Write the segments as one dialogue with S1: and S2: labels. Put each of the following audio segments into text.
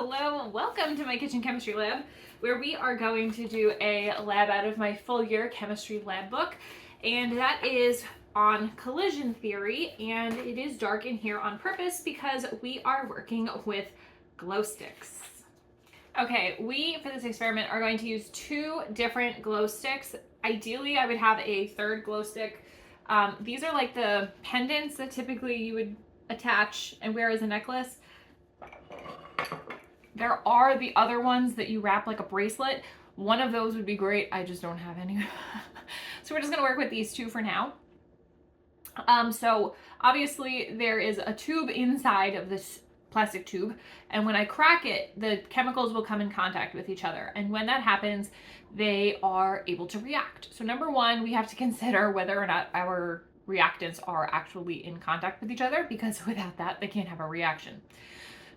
S1: Hello, welcome to my kitchen chemistry lab, where we are going to do a lab out of my full year chemistry lab book, and that is on collision theory, and it is dark in here on purpose because we are working with glow sticks. Okay, we, for this experiment, are going to use two different glow sticks. Ideally, I would have a third glow stick. These are like the pendants that typically you would attach and wear as a necklace. There are the other ones that you wrap like a bracelet. One of those would be great. I just don't have any. So we're just gonna work with these two for now. So obviously there is a tube inside of this plastic tube, and when I crack it, the chemicals will come in contact with each other. And when that happens, they are able to react. So number one, we have to consider whether or not our reactants are actually in contact with each other, because without that, they can't have a reaction.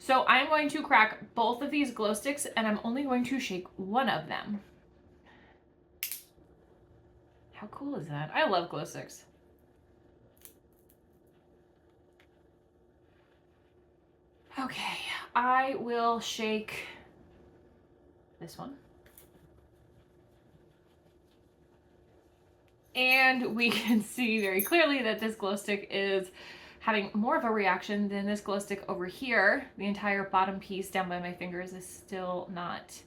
S1: So I'm going to crack both of these glow sticks, and I'm only going to shake one of them. How cool is that? I love glow sticks. Okay, I will shake this one. And we can see very clearly that this glow stick is having more of a reaction than this glow stick over here. The entire bottom piece down by my fingers is still not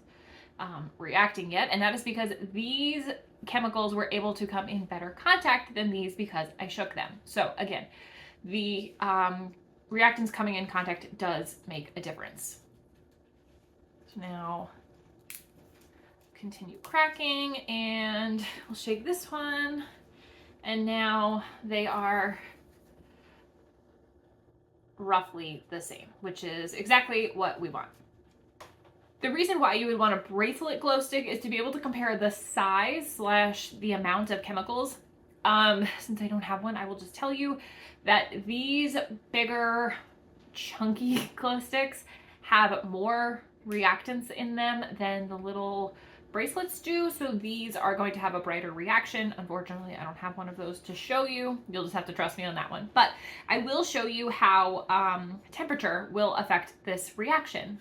S1: reacting yet, and that is because these chemicals were able to come in better contact than these because I shook them. So again, the reactants coming in contact does make a difference. So now continue cracking, and we'll shake this one, and now they are roughly the same, which is exactly what we want. The reason why you would want a bracelet glow stick is to be able to compare the size / the amount of chemicals. Since I don't have one, I will just tell you that these bigger, chunky glow sticks have more reactants in them than the little bracelets do, so these are going to have a brighter reaction. Unfortunately, I don't have one of those to show you. You'll just have to trust me on that one. But I will show you how temperature will affect this reaction.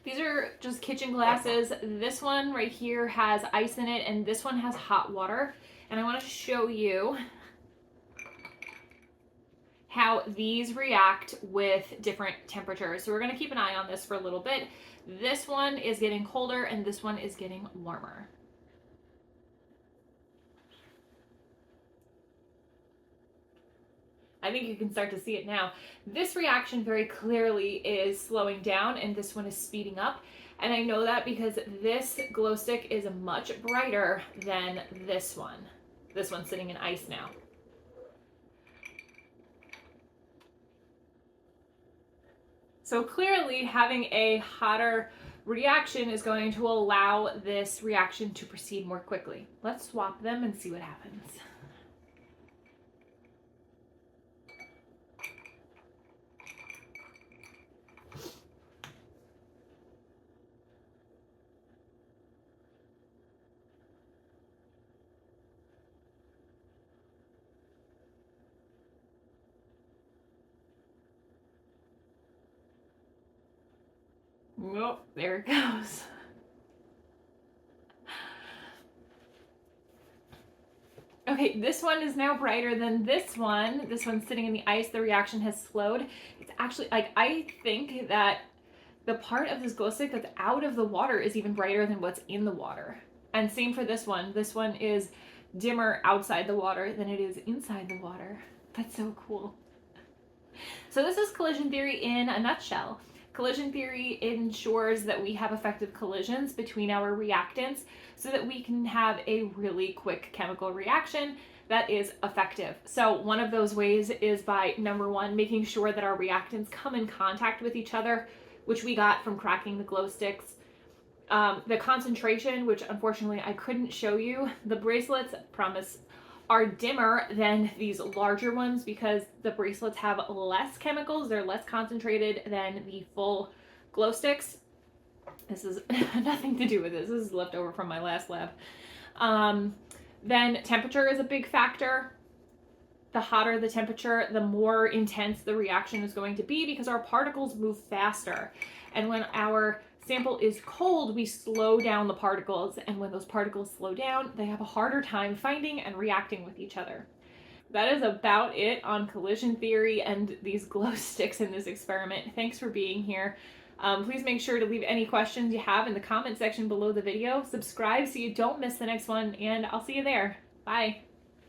S1: These are just kitchen glasses. This one right here has ice in it, and this one has hot water. And I want to show you how these react with different temperatures. So we're going to keep an eye on this for a little bit. This one is getting colder, and this one is getting warmer. I think you can start to see it now. This reaction very clearly is slowing down, and this one is speeding up. And I know that because this glow stick is much brighter than this one. This one's sitting in ice now. So clearly having a hotter reaction is going to allow this reaction to proceed more quickly. Let's swap them and see what happens. Oh, there it goes. Okay, this one is now brighter than this one. This one's sitting in the ice. The reaction has slowed. It's actually, like, I think that the part of this glow stick that's out of the water is even brighter than what's in the water. And same for this one. This one is dimmer outside the water than it is inside the water. That's so cool. So this is collision theory in a nutshell. Collision theory ensures that we have effective collisions between our reactants so that we can have a really quick chemical reaction that is effective. So one of those ways is by, number one, making sure that our reactants come in contact with each other, which we got from cracking the glow sticks. The concentration, which unfortunately I couldn't show you, the bracelets, promise, are dimmer than these larger ones because the bracelets have less chemicals. They're less concentrated than the full glow sticks. This is nothing to do with this. This is left over from my last lab. Then temperature is a big factor. The hotter the temperature, the more intense the reaction is going to be because our particles move faster. And when our sample is cold, we slow down the particles. And when those particles slow down, they have a harder time finding and reacting with each other. That is about it on collision theory and these glow sticks in this experiment. Thanks for being here. Please make sure to leave any questions you have in the comment section below the video. Subscribe so you don't miss the next one, and I'll see you there. Bye.